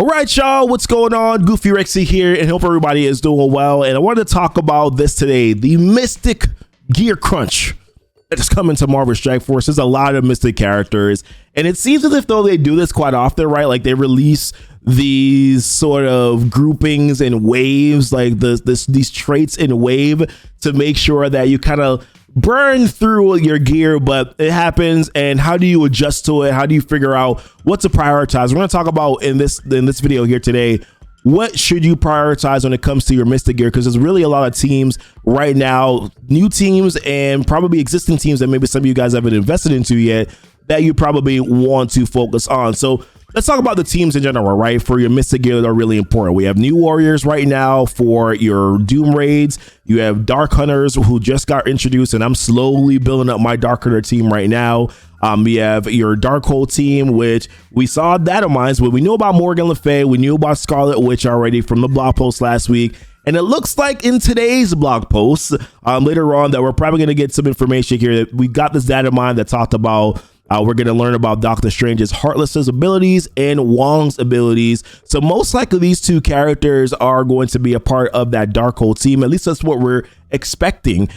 All right, y'all, what's going on? Goofy Rexy here, and hope everybody is doing well. And I wanted to talk about this today, the Mystic Gear Crunch that is coming to Marvel Strike Force. There's a lot of Mystic characters, and it seems as if though they do this quite often, right? Like they release these sort of groupings and waves, like these traits in wave to make sure that you kind of burn through your gear, but it happens. And how do you adjust to it? How do you figure out what to prioritize? We're going to talk about in this video here today, what should you prioritize when it comes to your Mystic gear? Because there's really a lot of teams right now, new teams and probably existing teams that maybe some of you guys haven't invested into yet, that you probably want to focus on. So let's talk about the teams in general, right? For your Mystic gear that are really important. We have New Warriors right now for your Doom Raids. You have Dark Hunters who just got introduced, and I'm slowly building up my Dark Hunter team right now. We have your Darkhold team, which we saw data mines, but we knew about Morgan Le Fay. We knew about Scarlet Witch already from the blog post last week. And it looks like in today's blog post later on that we're probably going to get some information here that we got this data mine that talked about we're going to learn about Doctor Strange's Heartless's abilities and Wong's abilities. So most likely these two characters are going to be a part of that Darkhold team. At least that's what we're expecting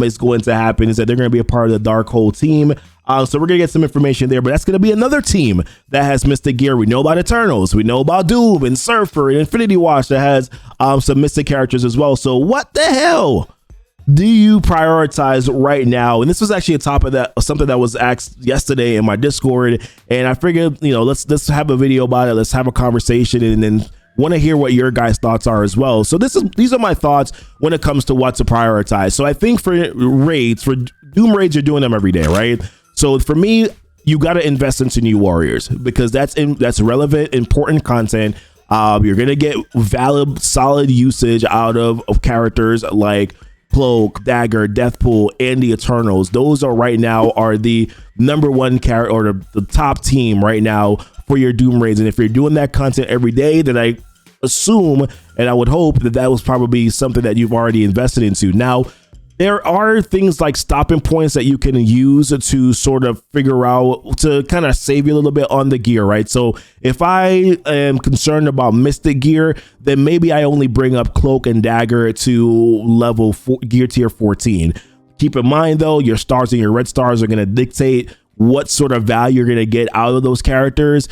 is going to happen, is that they're going to be a part of the Darkhold team. So we're going to get some information there, but that's going to be another team that has Mystic gear. We know about Eternals. We know about Doom and Surfer and Infinity Watch that has some Mystic characters as well. So what the hell do you prioritize right now? And this was actually a topic that something that was asked yesterday in my Discord, and I figured, you know, let's have a video about it. Let's have a conversation, and then want to hear what your guys' thoughts are as well. So these are my thoughts when it comes to what to prioritize. So I think for raids, for Doom Raids, you're doing them every day, right? So for me, you got to invest into New Warriors because that's relevant, important content. You're gonna get valid, solid usage out of characters like Cloak, Dagger, Deathpool, and the Eternals. Those are right now are the number one character, or the top team right now for your Doom Raids. And if you're doing that content every day, then I assume and I would hope that was probably something that you've already invested into. Now, there are things like stopping points that you can use to sort of figure out to kind of save you a little bit on the gear, right? So if I am concerned about Mystic gear, then maybe I only bring up Cloak and Dagger to level gear tier 14. Keep in mind though, your stars and your red stars are going to dictate what sort of value you're going to get out of those characters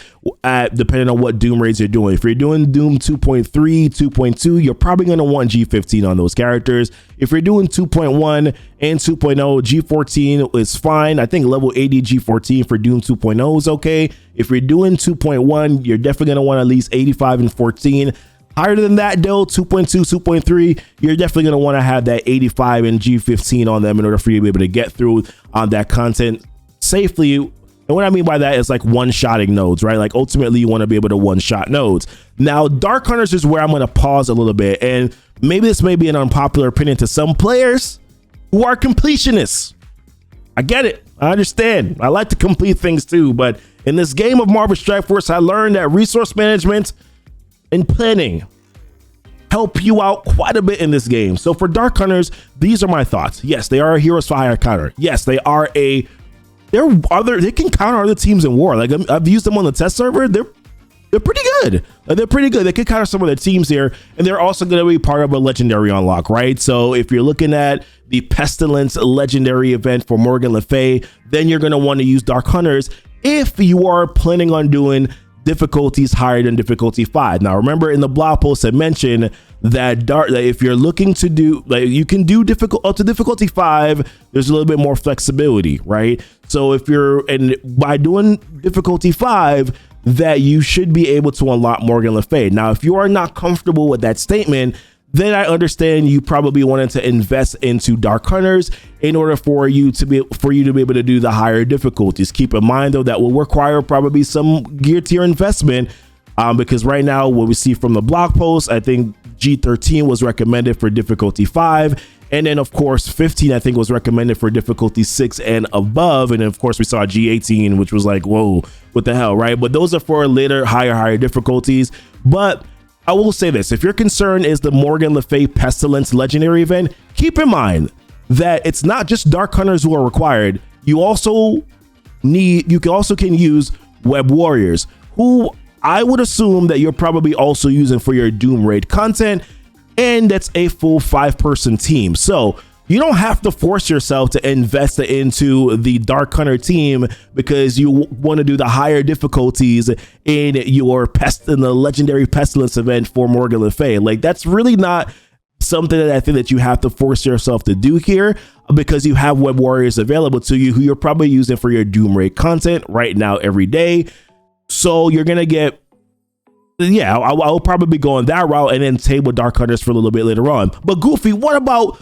depending on what Doom Raids you're doing. If you're doing Doom 2.3, 2.2, you're probably going to want G15 on those characters. If you're doing 2.1 and 2.0, G14 is fine. I think level 80 G14 for Doom 2.0 is okay. If you're doing 2.1, you're definitely going to want at least 85 and 14. Higher than that though, 2.2, 2.3, you're definitely going to want to have that 85 and G15 on them in order for you to be able to get through on that content safely. And what I mean by that is like one-shotting nodes, right? Like ultimately you want to be able to one-shot nodes. Now, Dark Hunters is where I'm going to pause a little bit, and maybe this may be an unpopular opinion to some players who are completionists. I get it. I understand. I like to complete things too, but in this game of Marvel Strike Force, I learned that resource management and planning help you out quite a bit in this game. So for Dark Hunters, these are my thoughts. Yes, they are a Heroes for Hire counter. Yes, they can counter other teams in war. Like I've used them on the test server. They're pretty good. They're pretty good. They can counter some of their teams here, and they're also going to be part of a legendary unlock, right? So if you're looking at the Pestilence legendary event for Morgan Le Fay, then you're going to want to use Dark Hunters if you are planning on doing difficulties higher than difficulty 5. Now, remember in the blog post I mentioned that if you're looking to do, like, you can do up to difficulty 5, there's a little bit more flexibility, right? So if by doing difficulty 5, that you should be able to unlock Morgan Le Fay. Now, if you are not comfortable with that statement, then I understand you probably wanted to invest into Dark Hunters in order for you to be able to do the higher difficulties. Keep in mind though, that will require probably some gear tier investment, because right now what we see from the blog post, I think G13 was recommended for difficulty 5, and then of course 15 I think was recommended for difficulty 6 and above, and then of course we saw G18, which was like, whoa, what the hell, right? But those are for later higher difficulties. But I will say this, if your concern is the Morgan Le Fay Pestilence legendary event, keep in mind that it's not just Dark Hunters who are required. You also can use Web Warriors, who I would assume that you're probably also using for your Doom Raid content, and that's a full 5-person team. So you don't have to force yourself to invest into the Dark Hunter team because you want to do the higher difficulties in your in the legendary Pestilence event for Morgan Le Fay. Like, that's really not something that I think that you have to force yourself to do here, because you have web warriors available to you who you're probably using for your Doom Raid content right now every day. So you're gonna get, yeah, I'll probably be going that route and then table Dark Hunters for a little bit later on. But Goofy, what about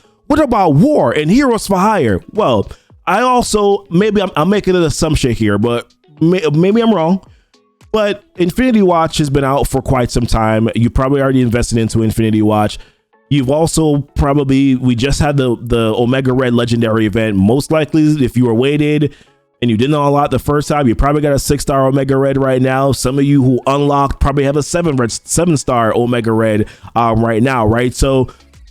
War and Heroes for Hire? Well, I also, maybe I'm making an assumption here, but maybe I'm wrong. But Infinity Watch has been out for quite some time. You probably already invested into Infinity Watch. You've also probably, we just had the Omega Red Legendary event. Most likely, if you were weighted and you didn't unlock the first time, you probably got a 6-star Omega Red right now. Some of you who unlocked probably have a 7-star Omega Red right now, right? So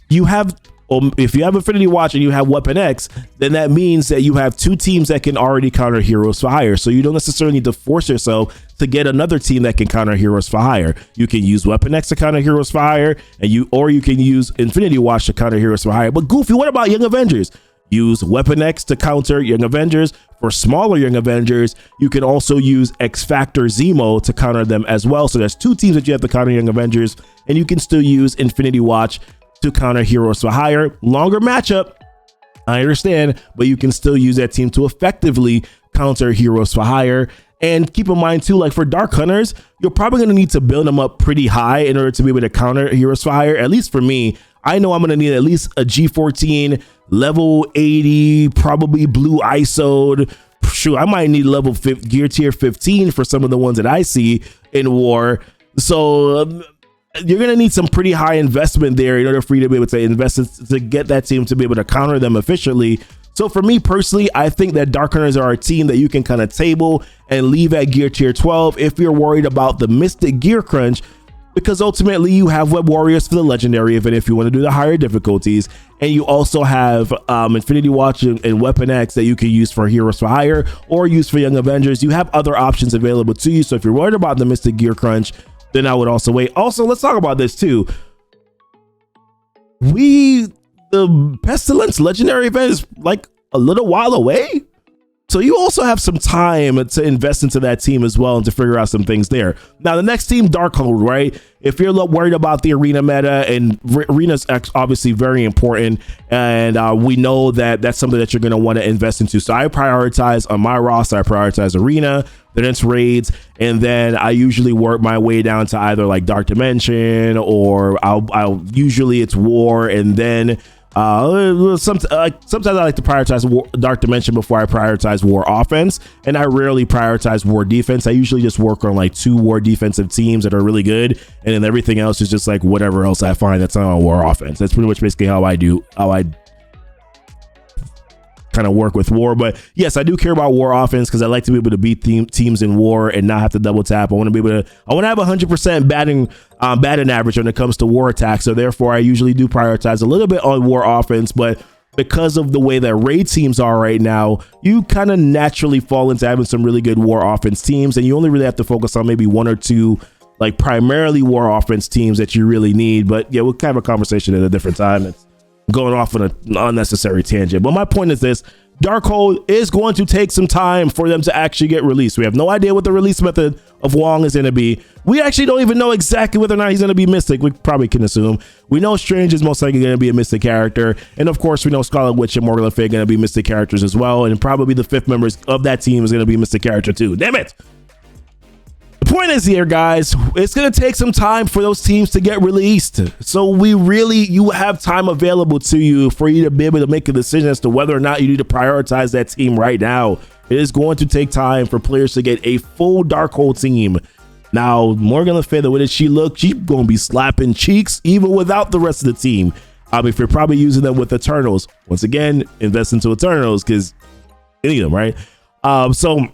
you have, if you have Infinity Watch and you have Weapon X, then that means that you have 2 teams that can already counter Heroes for Hire. So you don't necessarily need to force yourself to get another team that can counter Heroes for Hire. You can use Weapon X to counter Heroes for Hire, or you can use Infinity Watch to counter Heroes for Hire. But Goofy, what about Young Avengers? Use Weapon X to counter Young Avengers. For smaller Young Avengers, you can also use X Factor Zemo to counter them as well. So there's 2 teams that you have to counter Young Avengers, and you can still use Infinity Watch to counter Heroes for Hire. Longer matchup, I understand, but you can still use that team to effectively counter Heroes for Hire. And keep in mind too, like for Dark Hunters, you're probably going to need to build them up pretty high in order to be able to counter Heroes for Hire. At least for me, I know I'm going to need at least a G14, level 80, probably blue ISO'd. Shoot, I might need level gear tier 15 for some of the ones that I see in War. So you're going to need some pretty high investment there in order for you to be able to invest to get that team to be able to counter them efficiently. So for me personally, I think that Dark Hunters are a team that you can kind of table and leave at gear tier 12 if you're worried about the Mystic gear crunch, because ultimately you have Web Warriors for the legendary event if you want to do the higher difficulties, and you also have Infinity Watch and Weapon X that you can use for Heroes for Hire or use for Young Avengers. You have other options available to you. So if you're worried about the Mystic gear crunch, then I would also wait. Also, let's talk about this too. The Pestilence legendary event is like a little while away. So you also have some time to invest into that team as well and to figure out some things there. Now, the next team, Darkhold, right? If you're worried about the arena meta, and arena's obviously very important, and we know that that's something that you're going to want to invest into. So I prioritize on my roster, I prioritize arena, then it's raids, and then I usually work my way down to either like Dark Dimension, or I'll usually it's War, and then sometimes I like to prioritize Dark Dimension before I prioritize War offense, and I rarely prioritize War defense. I usually just work on like 2 War defensive teams that are really good, and then everything else is just like whatever else I find that's not on War offense. That's pretty much basically how I kind of work with War. But yes, I do care about War offense because I like to be able to beat teams in War and not have to double tap. I want to have 100% batting average when it comes to War attacks. So therefore, I usually do prioritize a little bit on War offense, but because of the way that raid teams are right now, you kind of naturally fall into having some really good War offense teams, and you only really have to focus on maybe 1 or 2 like primarily War offense teams that you really need. But yeah, we'll have a conversation at a different time. It's going off on an unnecessary tangent, but my point is this: Darkhold is going to take some time for them to actually get released. We have no idea what the release method of Wong is going to be. We actually don't even know exactly whether or not he's going to be Mystic. We probably can assume. We know Strange is most likely going to be a Mystic character, and of course we know Scarlet Witch and Morgan Le Fay are going to be Mystic characters as well, and probably the 5th members of that team is going to be Mystic character too. Damn it! The point is here, guys, it's going to take some time for those teams to get released. So you have time available to you for you to be able to make a decision as to whether or not you need to prioritize that team right now. It is going to take time for players to get a full Darkhold team. Now, Morgan Le Fay, the way that she looks, she's going to be slapping cheeks even without the rest of the team. If you're probably using them with Eternals, once again, invest into Eternals because you need them, right? So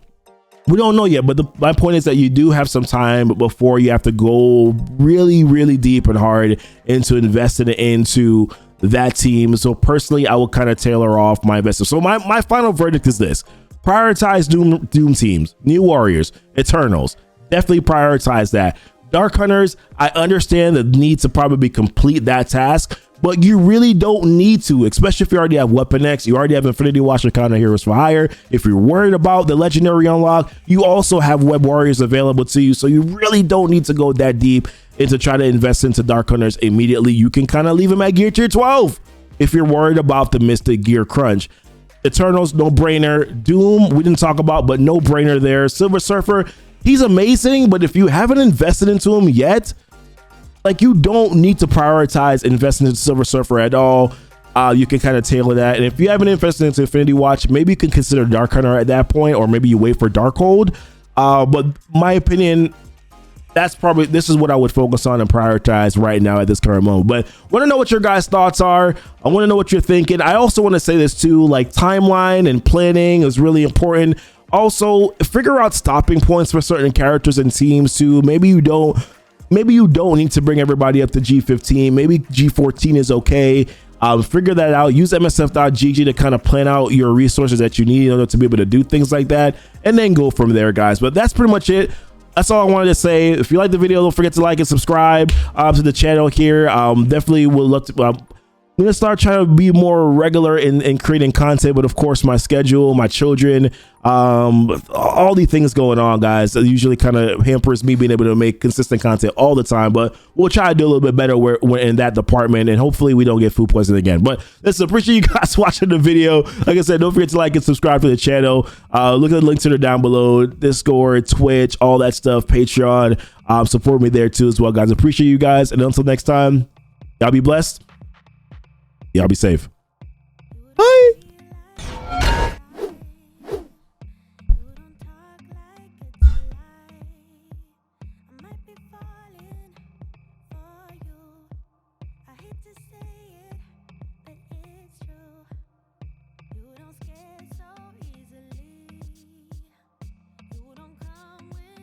we don't know yet, but my point is that you do have some time before you have to go really, really deep and hard into investing into that team. So personally, I will kind of tailor off my investment. So my final verdict is this: prioritize Doom teams, New Warriors, Eternals, definitely prioritize that. Dark Hunters, I understand the need to probably complete that task, but you really don't need to, especially if you already have Weapon X, you already have Infinity Watch Counter Heroes for Hire. If you're worried about the legendary unlock, you also have Web Warriors available to you, so you really don't need to go that deep into try to invest into Dark Hunters immediately. You can kind of leave them at gear tier 12 if you're worried about the Mystic gear crunch. Eternals, no brainer. Doom, we didn't talk about, but no brainer there. Silver Surfer, he's amazing, but if you haven't invested into him yet, like, you don't need to prioritize investing into Silver Surfer at all. You can kind of tailor that. And if you haven't invested into Infinity Watch, maybe you can consider Dark Hunter at that point, or maybe you wait for Darkhold. But my opinion, this is what I would focus on and prioritize right now at this current moment. But want to know what your guys' thoughts are. I want to know what you're thinking. I also want to say this too, like, timeline and planning is really important. Also, figure out stopping points for certain characters and teams too. Maybe you don't need to bring everybody up to G15. Maybe G14 is okay. Figure that out. Use MSF.gg to kind of plan out your resources that you need in order to be able to do things like that, and then go from there, guys. But that's pretty much it. That's all I wanted to say. If you like the video, don't forget to like and subscribe to the channel here. Definitely would love to. I'm gonna start trying to be more regular in creating content, but of course my schedule, my children, all these things going on, guys, that usually kind of hampers me being able to make consistent content all the time. But we'll try to do a little bit better we're in that department, and hopefully we don't get food poisoning again. But listen, appreciate you guys watching the video. Like I said, don't forget to like and subscribe to the channel. Look at the links that are down below: Discord, Twitch, all that stuff, Patreon. Support me there too as well, guys. Appreciate you guys, and until next time, y'all be blessed. Y'all be safe. Bye.